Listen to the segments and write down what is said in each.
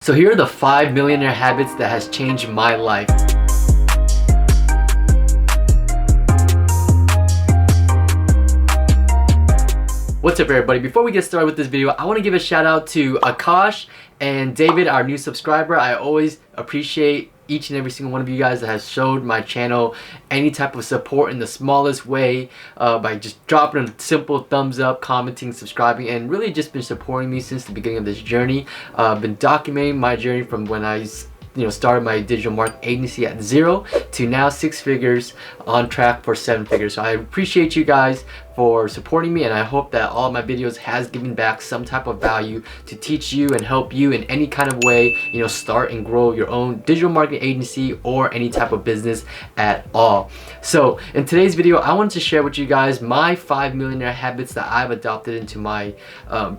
So here are the 5 millionaire habits that has changed my life. What's up everybody? Before we get started with this video, I want to give a shout out to Akash and David, our new subscriber. I always appreciate each and every single one of you guys that has showed my channel any type of support in the smallest way by just dropping a simple thumbs up, commenting, subscribing, and really just been supporting me since the beginning of this journey. I've been documenting my journey from when I started my digital marketing agency at 0 to now 6 figures, on track for 7 figures. So I appreciate you guys for supporting me, and I hope that all of my videos has given back some type of value to teach you and help you in any kind of way, start and grow your own digital marketing agency or any type of business at all. So in today's video, I wanted to share with you guys my 5 millionaire habits that I've adopted into my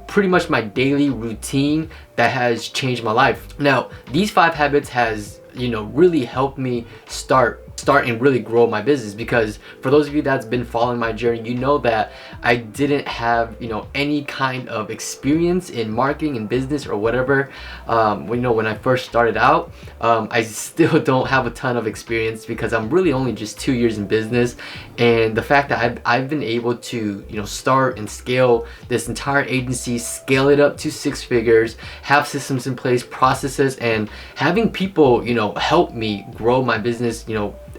pretty much my daily routine that has changed my life. Now, these 5 habits has really helped me start and really grow my business, because for those of you that's been following my journey, you know that I didn't have any kind of experience in marketing and business or whatever. When I first started out, I still don't have a ton of experience because I'm really only just 2 years in business, and the fact that I've been able to start and scale this entire agency, scale it up to 6 figures, have systems in place, processes, and having people help me grow my business,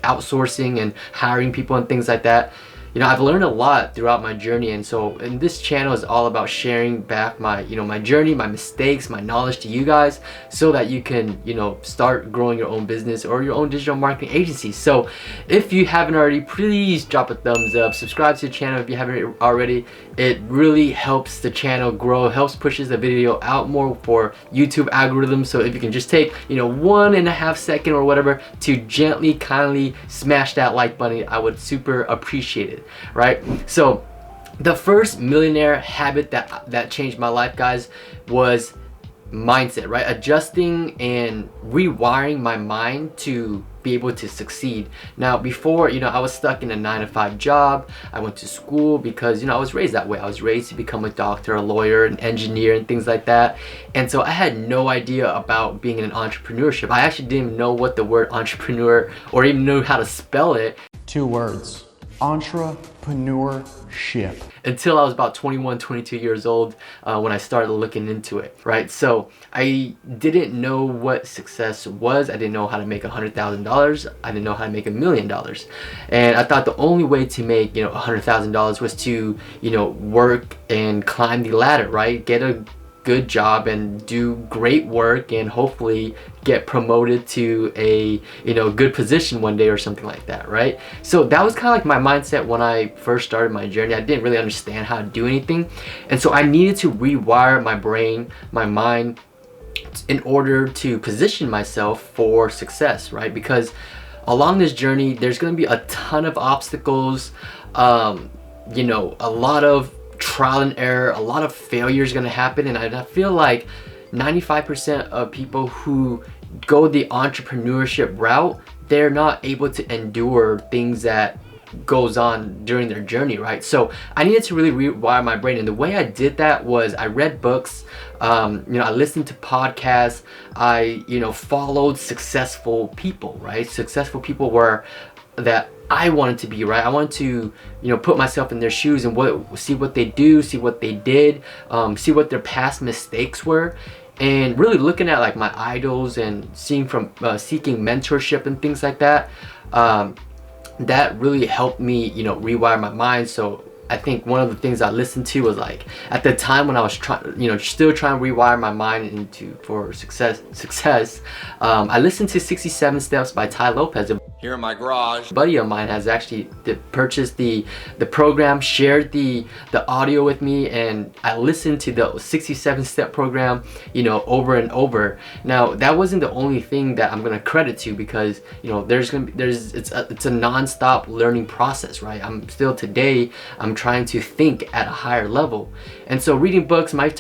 outsourcing and hiring people and things like that. I've learned a lot throughout my journey, and this channel is all about sharing back my my journey, my mistakes, my knowledge to you guys, so that you can start growing your own business or your own digital marketing agency. So if you haven't already, please drop a thumbs up, subscribe to the channel if you haven't already. It really helps the channel grow, helps pushes the video out more for YouTube algorithms. So if you can just take 1.5 seconds or whatever to gently, kindly smash that like button, I would super appreciate it. Right? So the first millionaire habit that changed my life, guys, was mindset, right? Adjusting and rewiring my mind to be able to succeed. Now, before, I was stuck in a 9-to-5 job. I went to school because I was raised that way. I was raised to become a doctor, a lawyer, an engineer, and things like that. And so I had no idea about being in an entrepreneurship. I actually didn't even know what the word entrepreneur, or even know how to spell it. 2 words: entrepreneurship. Until I was about 21, 22 years old when I started looking into it, right? So I didn't know what success was. I didn't know how to make $100,000. I didn't know how to make $1 million. And I thought the only way to make $100,000 was to work and climb the ladder, right? Get a good job and do great work and hopefully get promoted to a good position one day or something like that, right? So that was kind of like my mindset when I first started my journey. I didn't really understand how to do anything, and so I needed to rewire my brain, my mind, in order to position myself for success, right? Because along this journey there's going to be a ton of obstacles, a lot of trial and error, a lot of failure is going to happen, and I feel like 95% of people who go the entrepreneurship route, they're not able to endure things that goes on during their journey, right? So I needed to really rewire my brain, and the way I did that was I read books, I listened to podcasts, I followed successful people, right? Successful people were that I wanted to be, right? I wanted to put myself in their shoes and see what they do, see what they did, see what their past mistakes were, and really looking at like my idols and seeing from seeking mentorship and things like that. That really helped me rewire my mind. So I think one of the things I listened to was, like, at the time when I was still trying to rewire my mind for success. I listened to 67 Steps by Tai Lopez. Here in my garage, A buddy of mine has actually purchased the program, shared the audio with me, and I listened to the 67 step program over and over. Now, that wasn't the only thing that I'm gonna credit to, because it's a non-stop learning process, right? I'm trying to think at a higher level. And so reading books, one of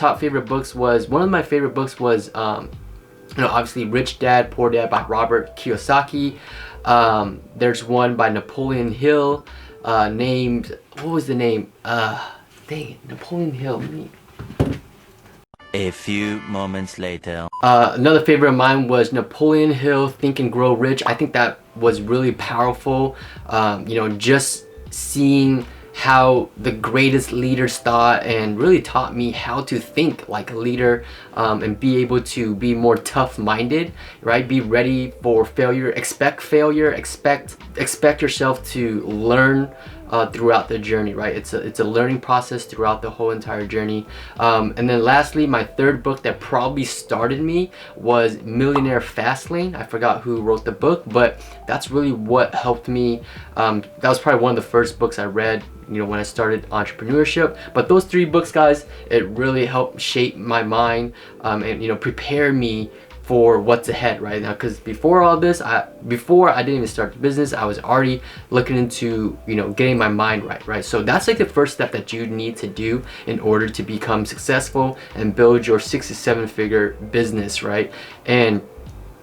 my favorite books was obviously Rich Dad, Poor Dad by Robert Kiyosaki. There's one by Napoleon Hill named, what was the name? Dang it, Napoleon Hill. A few moments later. Another favorite of mine was Napoleon Hill, Think and Grow Rich. I think that was really powerful. You know, just seeing how the greatest leaders thought and really taught me how to think like a leader, and be able to be more tough-minded, right? Be ready for failure, expect yourself to learn throughout the journey, right? It's a learning process throughout the whole entire journey. And then lastly, my third book that probably started me was Millionaire Fastlane. I forgot who wrote the book, but that's really what helped me. That was probably one of the first books I read, you know, when I started entrepreneurship. But those three books, guys, it really helped shape my mind, and, you know, prepare me for what's ahead right now. Because before all this, before I didn't even start the business, I was already looking into, you know, getting my mind right? So that's like the first step that you need to do in order to become successful and build your 6 to 7 figure business, right? And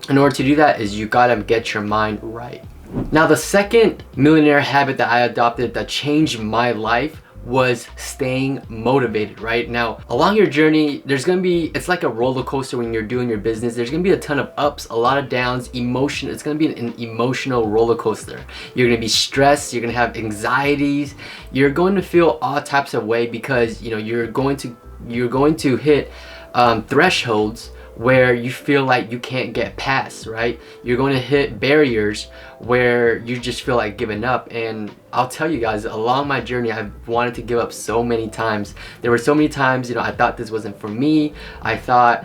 in order to do that is you gotta get your mind right. Now, the second millionaire habit that I adopted that changed my life was staying motivated, right? Now, along your journey, there's gonna be, it's like a roller coaster when you're doing your business. There's gonna be a ton of ups, a lot of downs, emotion. It's gonna be an emotional roller coaster. You're gonna be stressed, you're gonna have anxieties, you're going to feel all types of way because, you know, you're going to hit thresholds where you feel like you can't get past, right? You're going to hit barriers where you just feel like giving up. And I'll tell you guys, along my journey, I've wanted to give up so many times. There were so many times, you know, I thought this wasn't for me. I thought,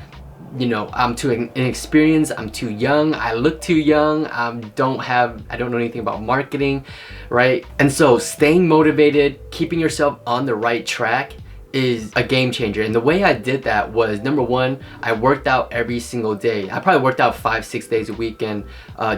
you know, I'm too inexperienced, I'm too young, I look too young, I don't know anything about marketing, right? And so staying motivated, keeping yourself on the right track is a game changer. And the way I did that was, number one, I worked out every single day. I probably worked out 5-6 days a week, and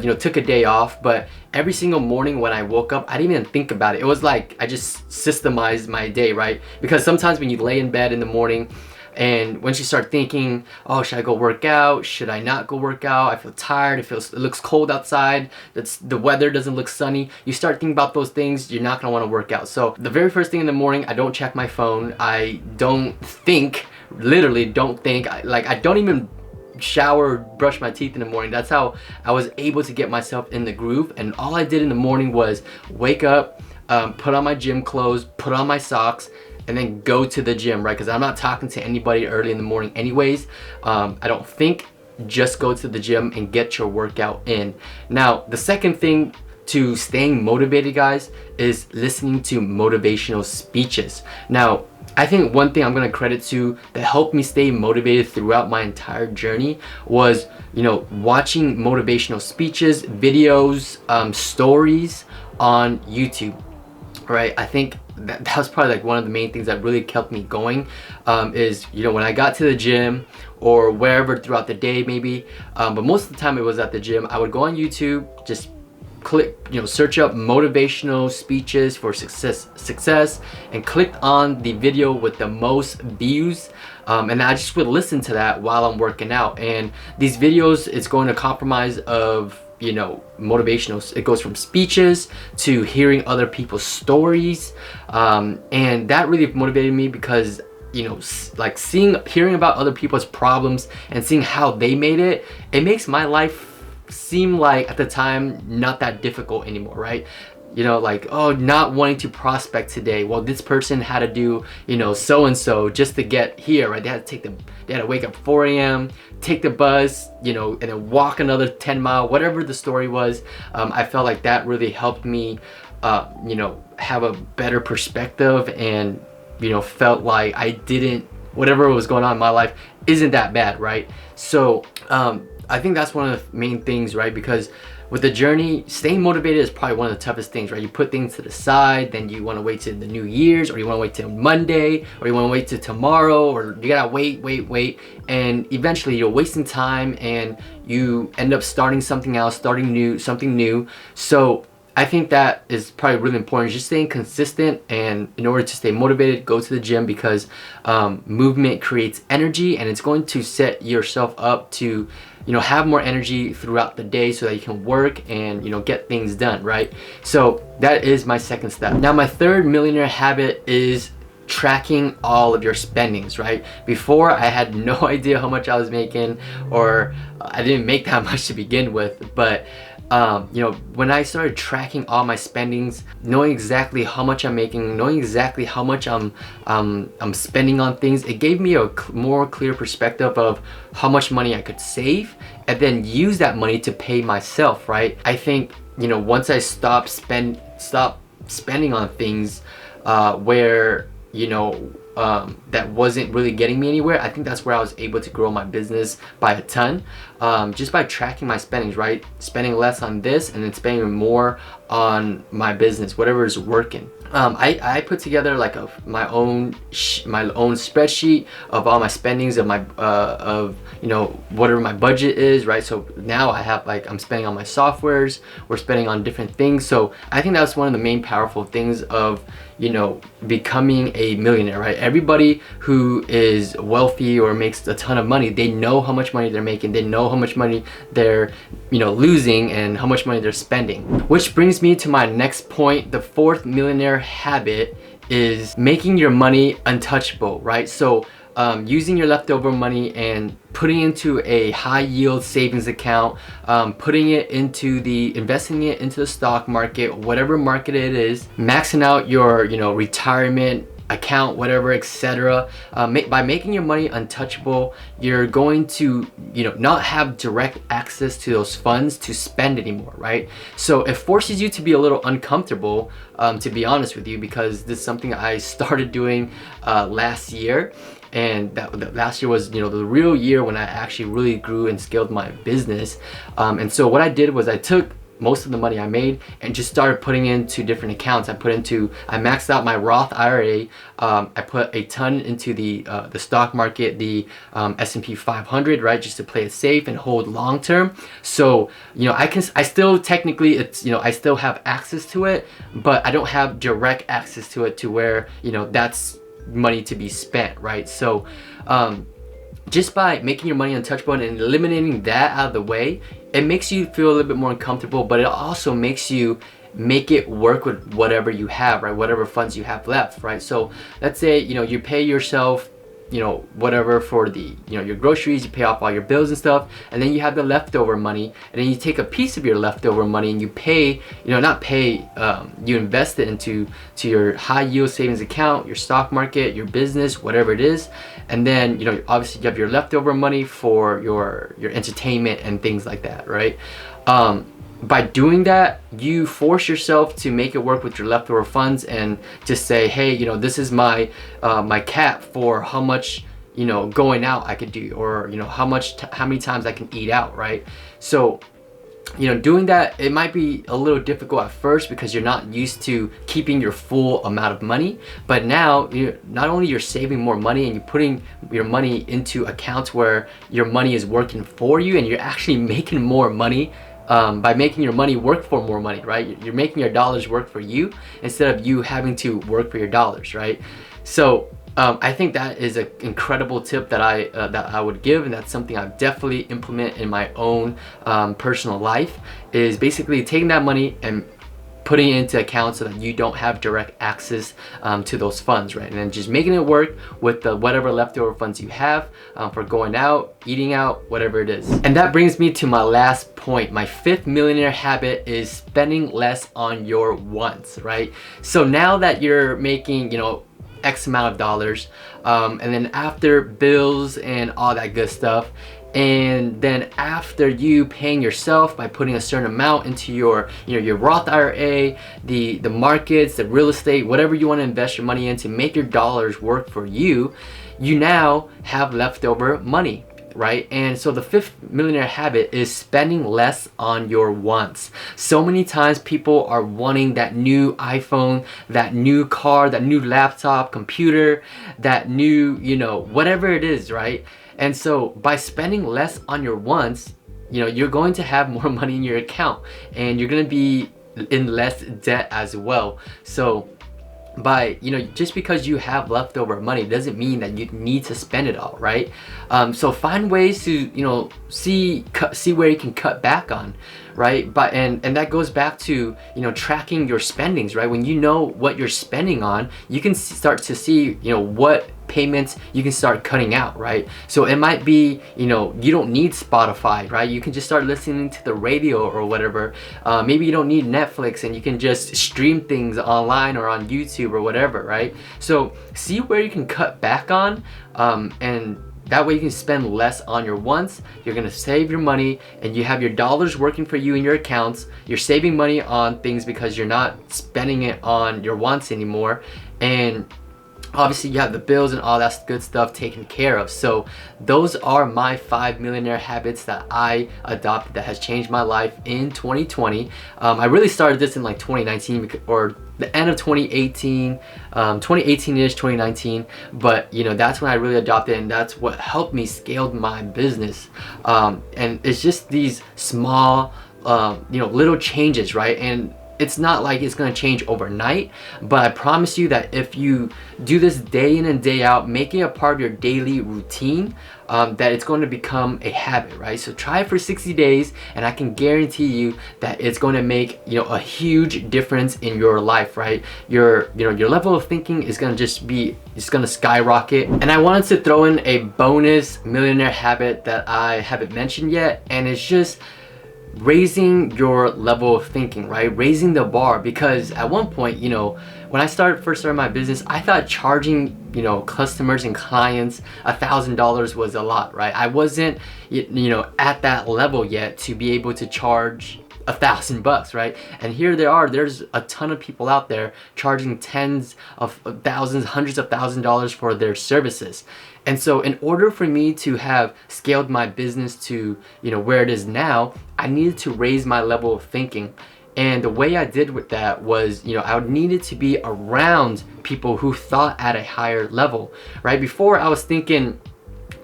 you know, took a day off, but every single morning when I woke up, I didn't even think about it. It was like I just systemized my day, right? Because sometimes when you lay in bed in the morning and once you start thinking, oh, should I go work out? Should I not go work out? I feel tired. It looks cold outside. The weather doesn't look sunny. You start thinking about those things, you're not gonna want to work out. So the very first thing in the morning, I don't check my phone. I don't think, literally don't think. I don't even shower, brush my teeth in the morning. That's how I was able to get myself in the groove. And all I did in the morning was wake up, put on my gym clothes, put on my socks, and then go to the gym, right? Because I'm not talking to anybody early in the morning anyways. I don't think, just go to the gym and get your workout in. Now, the second thing to staying motivated, guys, is listening to motivational speeches. Now, I think one thing I'm gonna credit to that helped me stay motivated throughout my entire journey was, you know, watching motivational speeches, videos, stories on YouTube, right? I think that was probably like one of the main things that really kept me going, is, you know, when I got to the gym or wherever throughout the day maybe, but most of the time it was at the gym, I would go on YouTube, just click, you know, search up motivational speeches for success and clicked on the video with the most views, and I just would listen to that while I'm working out. And these videos, it's going to compromise of, you know, motivational, it goes from speeches to hearing other people's stories, and that really motivated me because, you know, like hearing about other people's problems and seeing how they made it, it makes my life seem like at the time not that difficult anymore, right? You know, like, oh, not wanting to prospect today, well, this person had to do, you know, so and so just to get here, right? They had to wake up 4 a.m., take the bus, you know, and then walk another 10 miles, whatever the story was. I felt like that really helped me, you know, have a better perspective, and, you know, felt like whatever was going on in my life isn't that bad, right? So I think that's one of the main things, right? Because with the journey, staying motivated is probably one of the toughest things, right? You put things to the side, then you want to wait till the New Year's, or you want to wait till Monday, or you want to wait till tomorrow, or you gotta wait, and eventually you're wasting time and you end up starting something else, something new. So I think that is probably really important, just staying consistent. And in order to stay motivated, go to the gym, because movement creates energy, and it's going to set yourself up to, you know, have more energy throughout the day so that you can work and, you know, get things done, right? So that is my second step. Now, my third millionaire habit is tracking all of your spendings, right? Before, I had no idea how much I was making, or I didn't make that much to begin with. But you know, when I started tracking all my spendings, knowing exactly how much I'm making, knowing exactly how much I'm spending on things, it gave me a more clear perspective of how much money I could save and then use that money to pay myself, right? I think, you know, once I stopped spending on things where, you know, that wasn't really getting me anywhere, I think that's where I was able to grow my business by a ton, just by tracking my spendings, right? Spending less on this and then spending more on my business, whatever is working. I put together like my own spreadsheet of all my spendings, of my you know, whatever my budget is, right? So now I have, like, I'm spending on my softwares, we're spending on different things. So I think that's one of the main powerful things of, you know, becoming a millionaire, right? Everybody who is wealthy or makes a ton of money, they know how much money they're making, they know how much money they're, you know, losing and how much money they're spending. Which brings me to my next point. The fourth millionaire habit is making your money untouchable, right? So using your leftover money and putting into a high yield savings account, investing it into the stock market, whatever market it is, maxing out your, you know, retirement account, whatever, etc. By making your money untouchable, you're going to, you know, not have direct access to those funds to spend anymore, right? So it forces you to be a little uncomfortable, to be honest with you, because this is something I started doing last year. And that last year was, you know, the real year when I actually really grew and scaled my business. And so what I did was I took most of the money I made and just started putting into different accounts. I maxed out my Roth IRA. I put a ton into the stock market, the S&P 500, right, just to play it safe and hold long term. So, you know, I still technically, it's, you know, I still have access to it, but I don't have direct access to it to where, you know, that's money to be spent, right? So just by making your money untouchable and eliminating that out of the way, it makes you feel a little bit more uncomfortable, but it also makes you make it work with whatever you have, right? Whatever funds you have left, right? So let's say, you know, you pay yourself, you know, whatever for the, you know, your groceries, you pay off all your bills and stuff, and then you have the leftover money, and then you take a piece of your leftover money and you pay, you know, not pay, you invest it into your high yield savings account, your stock market, your business, whatever it is. And then, you know, obviously you have your leftover money for your entertainment and things like that, right? By doing that, you force yourself to make it work with your leftover funds and just say, hey, you know, this is my my cap for how much, you know, going out I could do, or, you know, how many times I can eat out, right? So, you know, doing that, it might be a little difficult at first because you're not used to keeping your full amount of money. But now, not only you're saving more money and you're putting your money into accounts where your money is working for you, and you're actually making more money by making your money work for more money, right? You're making your dollars work for you instead of you having to work for your dollars, right? So I think that is an incredible tip that I would give, and that's something I've definitely implement in my own personal life, is basically taking that money and putting it into accounts so that you don't have direct access to those funds, right? And then just making it work with the whatever leftover funds you have for going out, eating out, whatever it is. And that brings me to my last point. My fifth millionaire habit is spending less on your wants, right? So now that you're making, you know, X amount of dollars, and then after bills and all that good stuff, and then after you paying yourself by putting a certain amount into your, you know, your Roth IRA, the markets, the real estate, whatever you want to invest your money in to make your dollars work for you, you now have leftover money, right? And so the fifth millionaire habit is spending less on your wants. So many times people are wanting that new iPhone, that new car, that new laptop, computer, that new, you know, whatever it is, right? And so by spending less on your wants, you know, you're going to have more money in your account and you're going to be in less debt as well. So, by, you know, just because you have leftover money doesn't mean that you need to spend it all, right? So find ways to, you know, see where you can cut back on, right? But and that goes back to, you know, tracking your spendings, right? When you know what you're spending on, you can start to see, you know, what payments you can start cutting out, right? So it might be, you know, you don't need Spotify, right? You can just start listening to the radio or whatever. Maybe you don't need Netflix and you can just stream things online or on YouTube or whatever, right? So see where you can cut back on, and that way you can spend less on your wants. You're gonna save your money and you have your dollars working for you in your accounts. You're saving money on things because you're not spending it on your wants anymore. And obviously you have the bills and all that good stuff taken care of. So those are my 5 millionaire habits that I adopted that has changed my life in 2020. I really started this in like 2019 or the end of 2018, 2018-ish, 2019. But you know, that's when I really adopted it, and that's what helped me scale my business. And it's just these small, you know, little changes, right? And it's not like it's gonna change overnight, but I promise you that if you do this day in and day out, making it a part of your daily routine, that it's going to become a habit, right? So try it for 60 days and I can guarantee you that it's going to make, you know, a huge difference in your life, right? Your level of thinking is going to it's going to skyrocket. And I wanted to throw in a bonus millionaire habit that I haven't mentioned yet, and it's just raising your level of thinking, right? Raising the bar. Because at one point, you know, when I first started my business, I thought charging, you know, customers and clients $1,000 was a lot, right? I wasn't, you know, at that level yet to be able to charge $1,000, right? And here there's a ton of people out there charging tens of thousands, hundreds of $1,000s for their services. And so in order for me to have scaled my business to, you know, where it is now, I needed to raise my level of thinking. And the way I did with that was, you know, I needed to be around people who thought at a higher level, right? Before I was thinking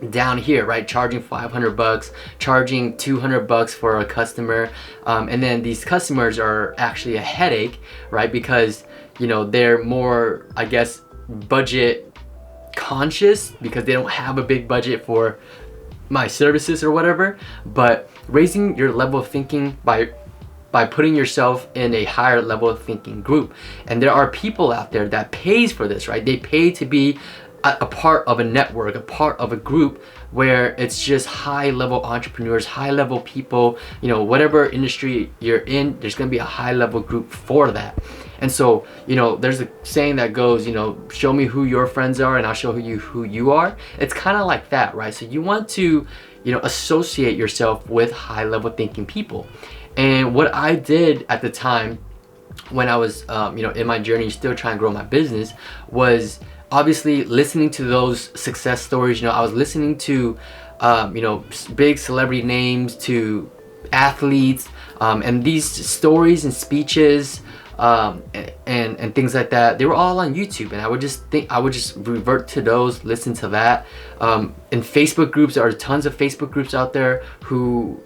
down here, right? Charging $500, charging $200 for a customer. And then these customers are actually a headache, right? Because, you know, they're more, I guess, budget conscious because they don't have a big budget for my services or whatever. But raising your level of thinking by putting yourself in a higher level of thinking group. And there are people out there that pays for this, right? They pay to be a part of a network, a part of a group where it's just high level entrepreneurs, high level people, you know, whatever industry you're in, there's gonna be a high level group for that. And so, you know, there's a saying that goes, you know, show me who your friends are and I'll show you who you are. It's kind of like that, right? So you want to, you know, associate yourself with high level thinking people. And what I did at the time when I was, you know, in my journey, still trying to grow my business, was obviously listening to those success stories. You know, I was listening to, you know, big celebrity names, to athletes, and these stories and speeches, and things like that, they were all on YouTube, and I would just revert to those, listen to that. In Facebook groups, there are tons of Facebook groups out there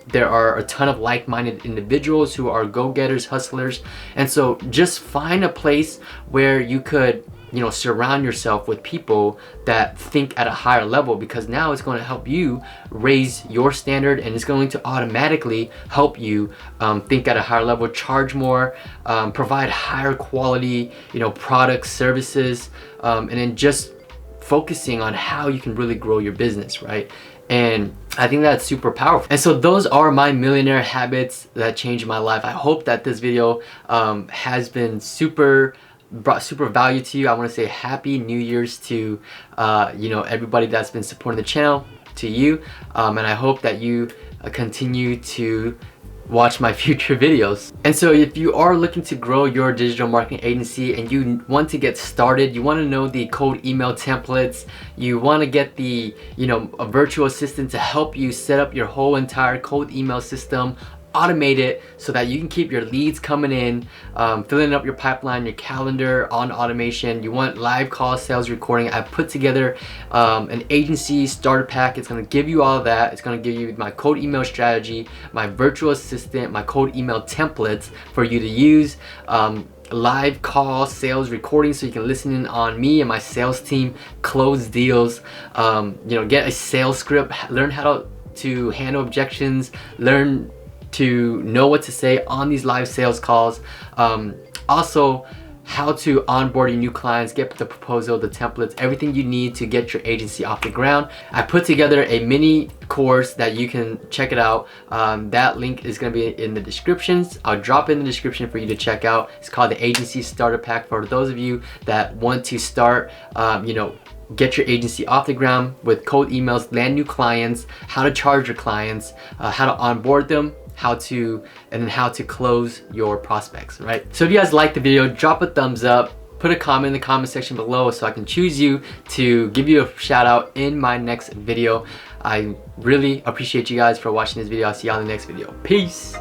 there are a ton of like-minded individuals who are go-getters, hustlers. And so just find a place where you could, you know, surround yourself with people that think at a higher level, because now it's going to help you raise your standard, and it's going to automatically help you think at a higher level, charge more, provide higher quality, you know, products, services, and then just focusing on how you can really grow your business, right? And I think that's super powerful. And so those are my millionaire habits that changed my life. I hope that this video has been brought super value to you. I want to say Happy New Year's to you know, everybody that's been supporting the channel, to you, and I hope that you continue to watch my future videos. And so if you are looking to grow your digital marketing agency and you want to get started, you want to know the cold email templates, you want to get the, you know, a virtual assistant to help you set up your whole entire cold email system, automate it so that you can keep your leads coming in, filling up your pipeline, your calendar on automation. You want live call sales recording. I put together an agency starter pack. It's going to give you all of that. It's going to give you my cold email strategy, my virtual assistant, my cold email templates for you to use. live call sales recordings so you can listen in on me and my sales team close deals. Get a sales script, learn how to handle objections, learn to know what to say on these live sales calls. Also, how to onboard your new clients, get the proposal, the templates, everything you need to get your agency off the ground. I put together a mini course that you can check it out. That link is going to be in the descriptions. I'll drop it in the description for you to check out. It's called the Agency Starter Pack for those of you that want to start, get your agency off the ground with cold emails, land new clients, how to charge your clients, how to onboard them, how to close your prospects, right? So if you guys like the video, drop a thumbs up, put a comment in the comment section below so I can choose you to give you a shout out in my next video. I really appreciate you guys for watching this video. I'll see y'all in the next video. Peace.